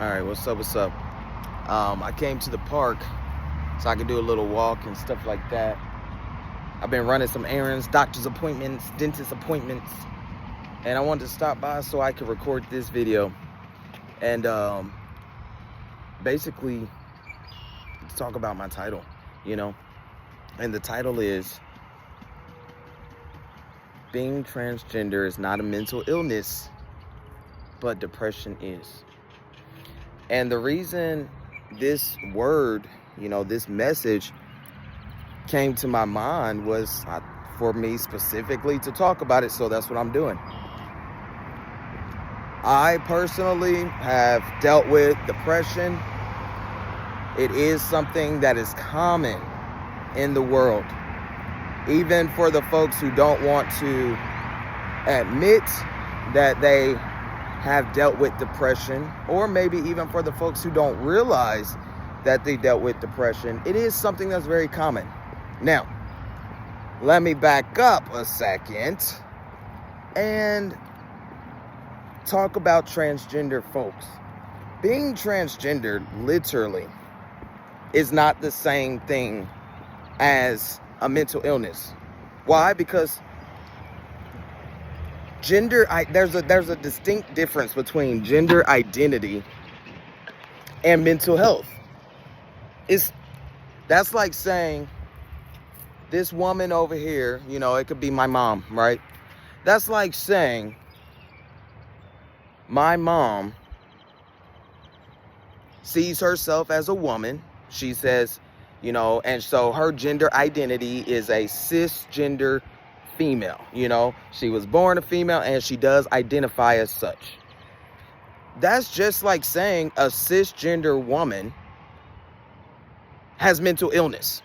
All right, what's up? What's up? I came to the park so I could do a little walk and stuff like that. I've been running some errands, doctor's appointments, dentist appointments, and I wanted to stop by so I could record this video and basically talk about my title, you know. And the title is Being Transgender is Not a Mental Illness, but Depression is. And the reason this word, this message came to my mind was for me specifically to talk about it. So that's what I'm doing. I personally have dealt with depression. It is something that is common in the world. Even for the folks who don't want to admit that they have dealt with depression, or maybe even for the folks who don't realize that they dealt with depression, it is something that's very common. Now, let me back up a second and talk about transgender folks. Being transgender literally is not the same thing as a mental illness. Why? Because there's a distinct difference between gender identity and mental health. That's like saying this woman over here, it could be my mom, right? That's like saying my mom sees herself as a woman. She says, and so her gender identity is a cisgender female. She was born a female and she does identify as such. That's just like saying a cisgender woman has mental illness.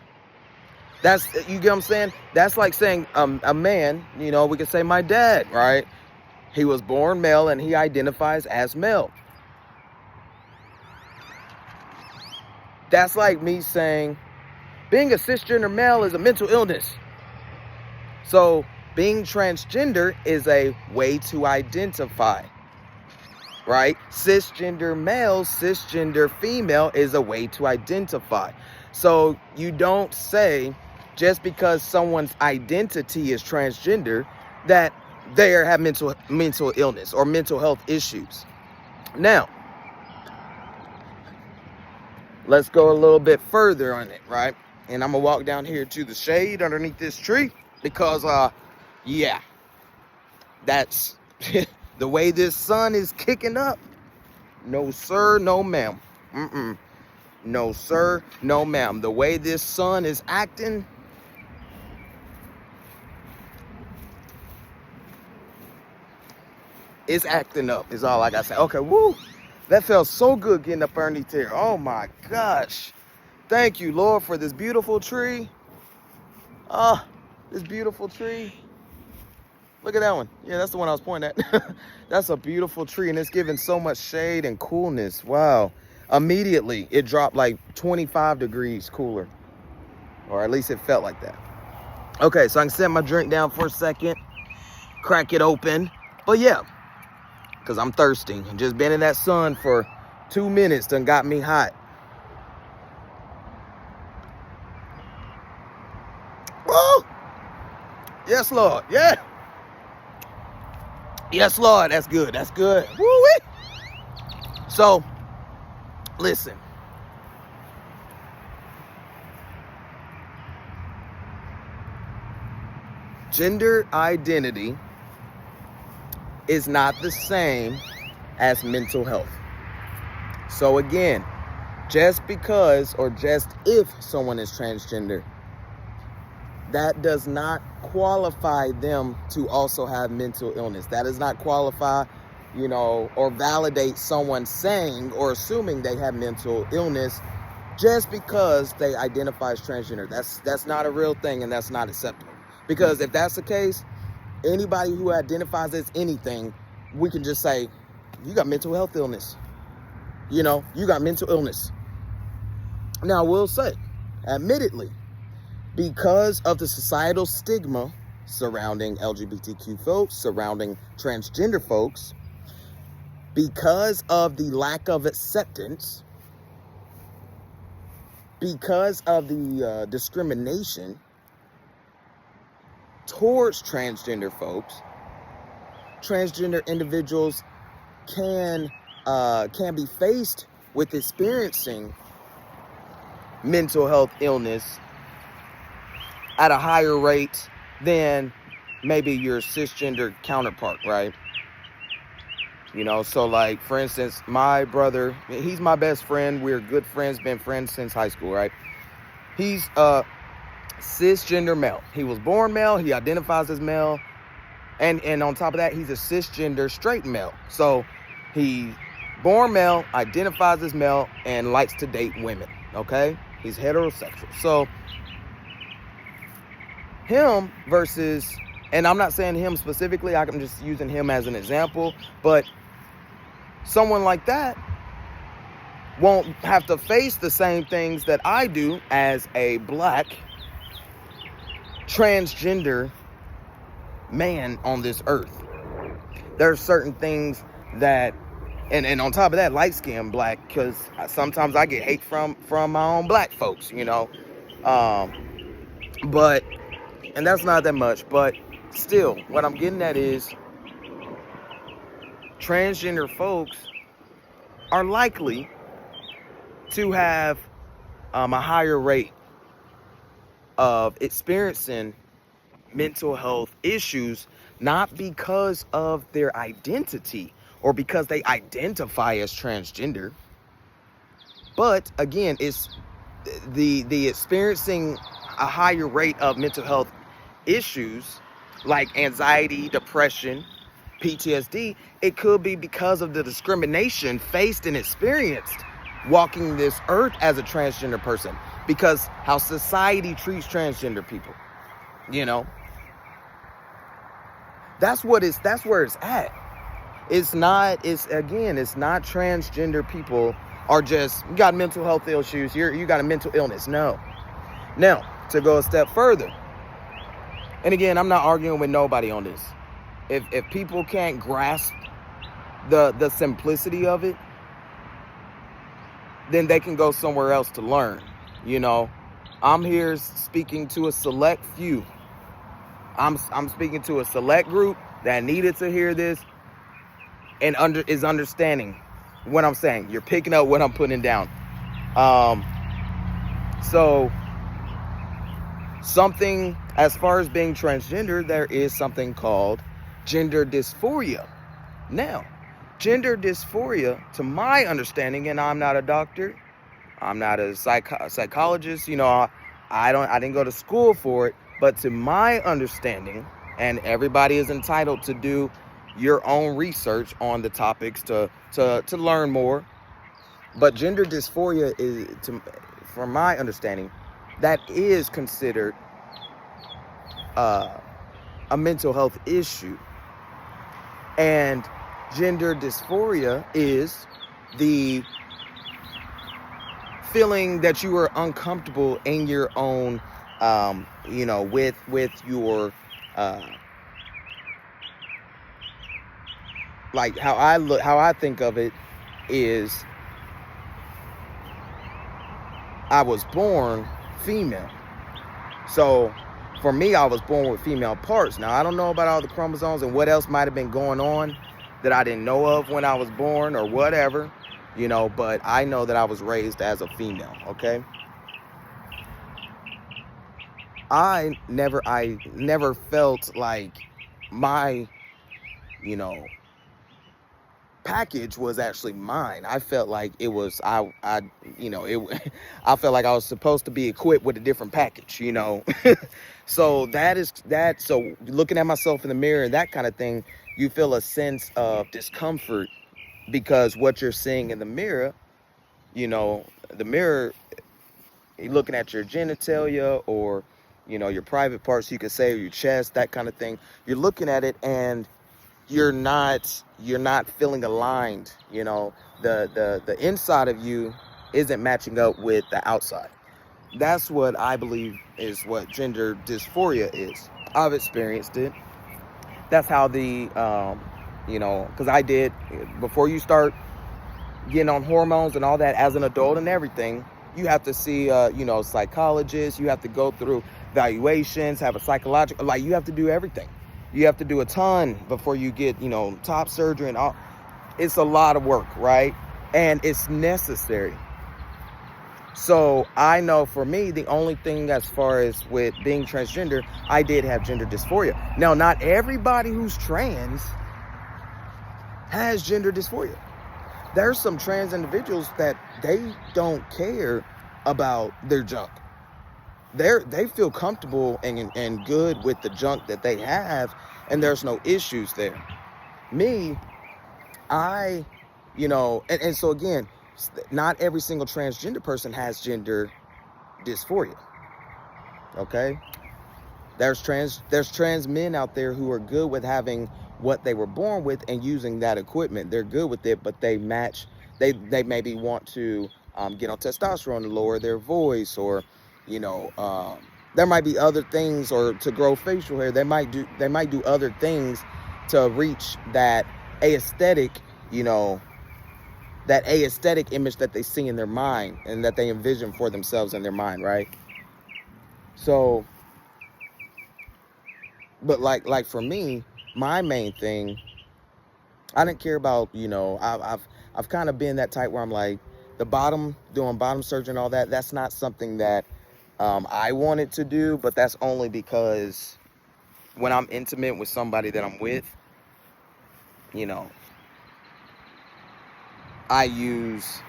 You get what I'm saying? That's like saying a man, we could say my dad, right? He was born male and he identifies as male. That's like me saying being a cisgender male is a mental illness. So being transgender is a way to identify, right? Cisgender male, cisgender female is a way to identify. So you don't say just because someone's identity is transgender that they have mental illness or mental health issues. Now, let's go a little bit further on it, right? And I'm gonna walk down here to the shade underneath this tree because, that's the way this sun is kicking up. No, sir, no, ma'am. No, sir, no, ma'am. The way this sun is acting, it's acting up, is all I gotta say. Okay, woo. That felt so good getting up underneath here. Oh my gosh. Thank you, Lord, for this beautiful tree. This beautiful tree. Look at that one. Yeah, that's the one I was pointing at. That's a beautiful tree, and it's giving so much shade and coolness. Wow. Immediately, it dropped like 25 degrees cooler. Or at least it felt like that. Okay, so I can set my drink down for a second. Crack it open. But yeah, because I'm thirsty. Just been in that sun for 2 minutes done got me hot. Oh! Yes, Lord. Yeah. Yes, Lord. That's good. That's good. Woo-wee. So, listen. Gender identity is not the same as mental health. So again, just because or just if someone is transgender, that does not qualify them to also have mental illness. That does not qualify, or validate someone saying or assuming they have mental illness just because they identify as transgender. That's not a real thing, and that's not acceptable. Because if that's the case, anybody who identifies as anything, we can just say, you got mental health illness. You got mental illness. Now, I will say, admittedly, because of the societal stigma surrounding LGBTQ folks, surrounding transgender folks, because of the lack of acceptance, because of the discrimination towards transgender folks, transgender individuals can be faced with experiencing mental health illness at a higher rate than maybe your cisgender counterpart, right? You know, so like, for instance, my brother, he's my best friend. We're good friends, been friends since high school, right? He's a cisgender male. He was born male. He identifies as male. And on top of that, he's a cisgender straight male. So he born male, identifies as male, and likes to date women, okay? He's heterosexual. So him versus, and I'm not saying him specifically, I'm just using him as an example, but someone like that won't have to face the same things that I do as a black transgender man on this earth. There are certain things that, and on top of that, light skinned black, because sometimes I get hate from my own black folks, you know. But, and that's not that much, but still, what I'm getting at is transgender folks are likely to have a higher rate of experiencing mental health issues, not because of their identity or because they identify as transgender, but again, it's the experiencing a higher rate of mental health issues like anxiety, depression, PTSD. It could be because of the discrimination faced and experienced walking this earth as a transgender person, because how society treats transgender people, you know. That's where it's at. It's not transgender people are just, you got mental health issues, you got a mental illness. No. Now, to go a step further, and again, I'm not arguing with nobody on this. If people can't grasp the simplicity of it, then they can go somewhere else to learn. You know, I'm here speaking to a select few. I'm speaking to a select group that needed to hear this and is understanding what I'm saying. You're picking up what I'm putting down. So something, as far as being transgender, there is something called gender dysphoria. Now, gender dysphoria, to my understanding, and I'm not a doctor, I'm not a psychologist, you know, I didn't go to school for it, but to my understanding, and everybody is entitled to do your own research on the topics to learn more, but gender dysphoria is, from my understanding, that is considered a mental health issue. And gender dysphoria is the feeling that you are uncomfortable in your own, you know, with your, like how I think of it is, I was born female. So for me, I was born with female parts. Now, I don't know about all the chromosomes and what else might have been going on that I didn't know of when I was born or whatever, you know, but I know that I was raised as a female, okay? I never felt like my, you know, package was actually mine. I felt like it was, you know, I felt like I was supposed to be equipped with a different package, you know. So so looking at myself in the mirror and that kind of thing, you feel a sense of discomfort because what you're seeing in the mirror, you know, the mirror, you're looking at your genitalia or, you know, your private parts, you could say, or your chest, that kind of thing. You're looking at it and you're not feeling aligned, you know, the inside of you isn't matching up with the outside. That's what I believe is what gender dysphoria is. I've experienced it. That's how the because I did, before you start getting on hormones and all that as an adult and everything, you have to see, psychologists, you have to go through evaluations, have a psychological, like you have to do everything. You have to do a ton before you get, top surgery and all. It's a lot of work, right? And it's necessary. So I know for me, the only thing as far as with being transgender, I did have gender dysphoria. Now, not everybody who's trans has gender dysphoria. There's some trans individuals that they don't care about their junk. They feel comfortable and good with the junk that they have, and there's no issues there. Me, and so again, not every single transgender person has gender dysphoria. Okay? There's trans men out there who are good with having what they were born with and using that equipment. They're good with it, but they maybe want to get on testosterone to lower their voice, or there might be other things, or to grow facial hair. They might do other things to reach that aesthetic, that aesthetic image that they see in their mind and that they envision for themselves in their mind, right? So, but like for me, my main thing, I didn't care about, I've kind of been that type where I'm like, doing bottom surgery and all that, that's not something that I wanted to do, but that's only because when I'm intimate with somebody that I'm with, I use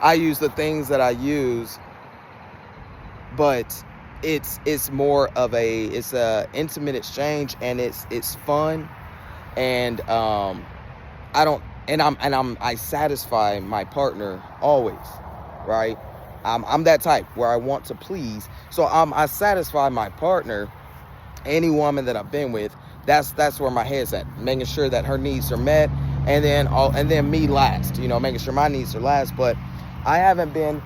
I use the things that I use, but it's more of it's a intimate exchange, and it's fun, and I satisfy my partner always, right? I'm that type where I want to please, so I satisfy my partner, any woman that I've been with. That's where my head's at, making sure that her needs are met, and then me last, making sure my needs are last. But I haven't been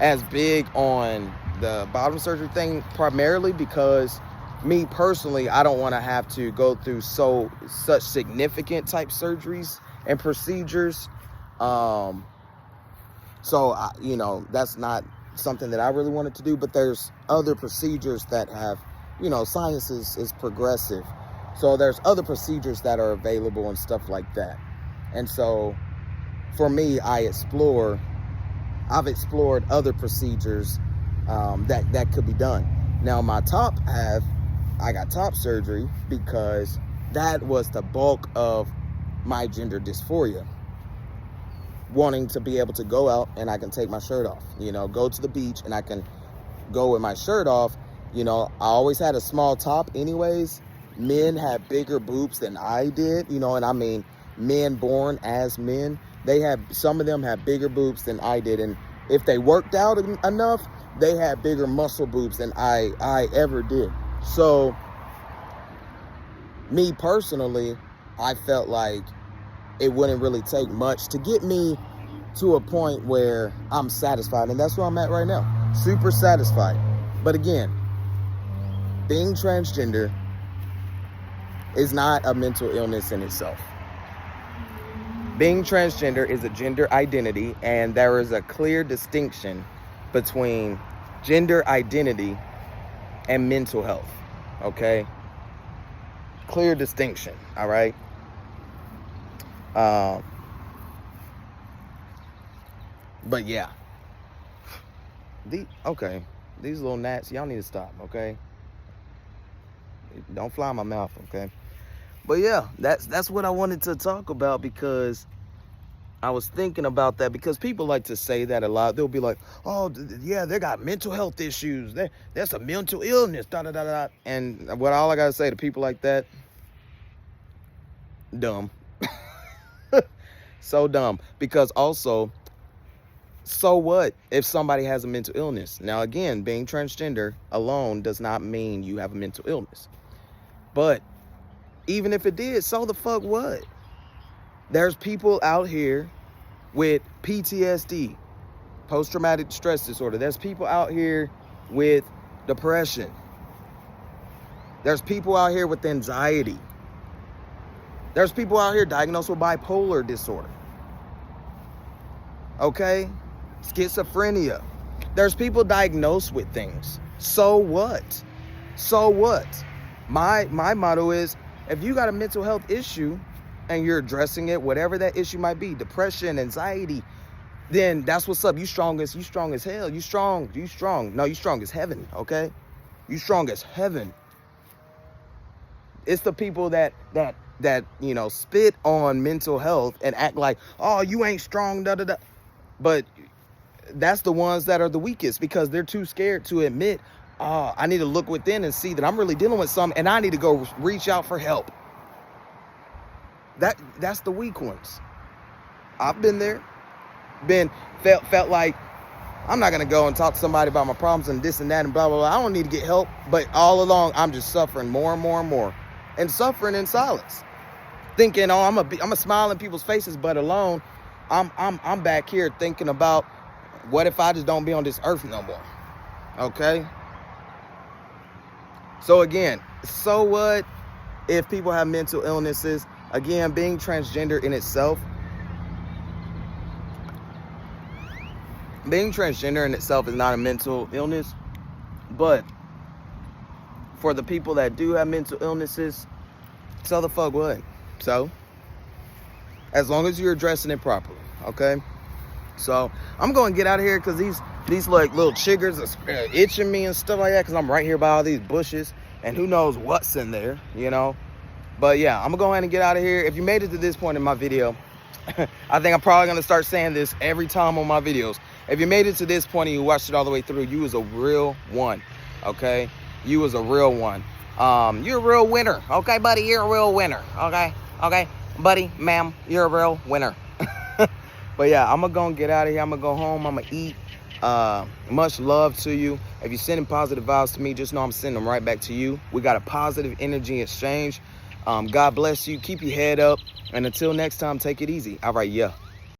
as big on the bottom surgery thing, primarily because me personally, I don't want to have to go through such significant type surgeries and procedures. So that's not something that I really wanted to do. But there's other procedures that have, science is progressive. So there's other procedures that are available and stuff like that. And so for me, I've explored other procedures that could be done. Now my I got top surgery because that was the bulk of my gender dysphoria. Wanting to be able to go out and I can take my shirt off, go to the beach and I can go with my shirt off. I always had a small top anyways. Men had bigger boobs than I did, and I mean, men born as men, some of them had bigger boobs than I did. And if they worked out enough, they had bigger muscle boobs than I ever did. So me personally, I felt like it wouldn't really take much to get me to a point where I'm satisfied. And that's where I'm at right now. Super satisfied. But again, being transgender is not a mental illness in itself. Being transgender is a gender identity, and there is a clear distinction between gender identity and mental health. Okay? Clear distinction, all right? But yeah. These little gnats, y'all need to stop, okay? Don't fly in my mouth, okay? But yeah, that's what I wanted to talk about, because I was thinking about that, because people like to say that a lot. They'll be like, oh, yeah, they got mental health issues. That's a mental illness, da-da-da-da. And all I got to say to people like that, dumb. So dumb. Because also, so what if somebody has a mental illness? Now, again, being transgender alone does not mean you have a mental illness. But even if it did, so the fuck what? There's people out here with PTSD, post-traumatic stress disorder. There's people out here with depression. There's people out here with anxiety. There's people out here diagnosed with bipolar disorder. Okay? Schizophrenia. There's people diagnosed with things. So what? So what? My motto is, if you got a mental health issue and you're addressing it, whatever that issue might be, depression, anxiety, then that's what's up. You strong as hell. You strong. No, you strong as heaven, okay? You strong as heaven. It's the people that you know, spit on mental health and act like, oh, you ain't strong, da da da. But that's the ones that are the weakest, because they're too scared to admit, oh, I need to look within and see that I'm really dealing with something, and I need to go reach out for help. That's the weak ones. I've been there. Felt like I'm not gonna go and talk to somebody about my problems and this and that and blah blah blah. I don't need to get help, but all along I'm just suffering more and more and more, and suffering in silence, thinking, oh, I'm a smile in people's faces, but alone I'm back here thinking about, what if I just don't be on this earth no more? Okay. So again, so what if people have mental illnesses? Again, being transgender in itself is not a mental illness, but for the people that do have mental illnesses, so the fuck what? So, as long as you're addressing it properly, okay? So, I'm going to get out of here because these like little chiggers are itching me and stuff like that, because I'm right here by all these bushes, and who knows what's in there, you know? But yeah, I'm going to go ahead and get out of here. If you made it to this point in my video, I think I'm probably going to start saying this every time on my videos. If you made it to this point and you watched it all the way through, you was a real one, okay? You was a real one. You're a real winner, okay, buddy? You're a real winner, okay? Okay, buddy, ma'am, you're a real winner. But yeah, I'm going to go and get out of here. I'm going to go home. I'm going to eat. Much love to you. If you're sending positive vibes to me, just know I'm sending them right back to you. We got a positive energy exchange. God bless you. Keep your head up. And until next time, take it easy. All right, yeah.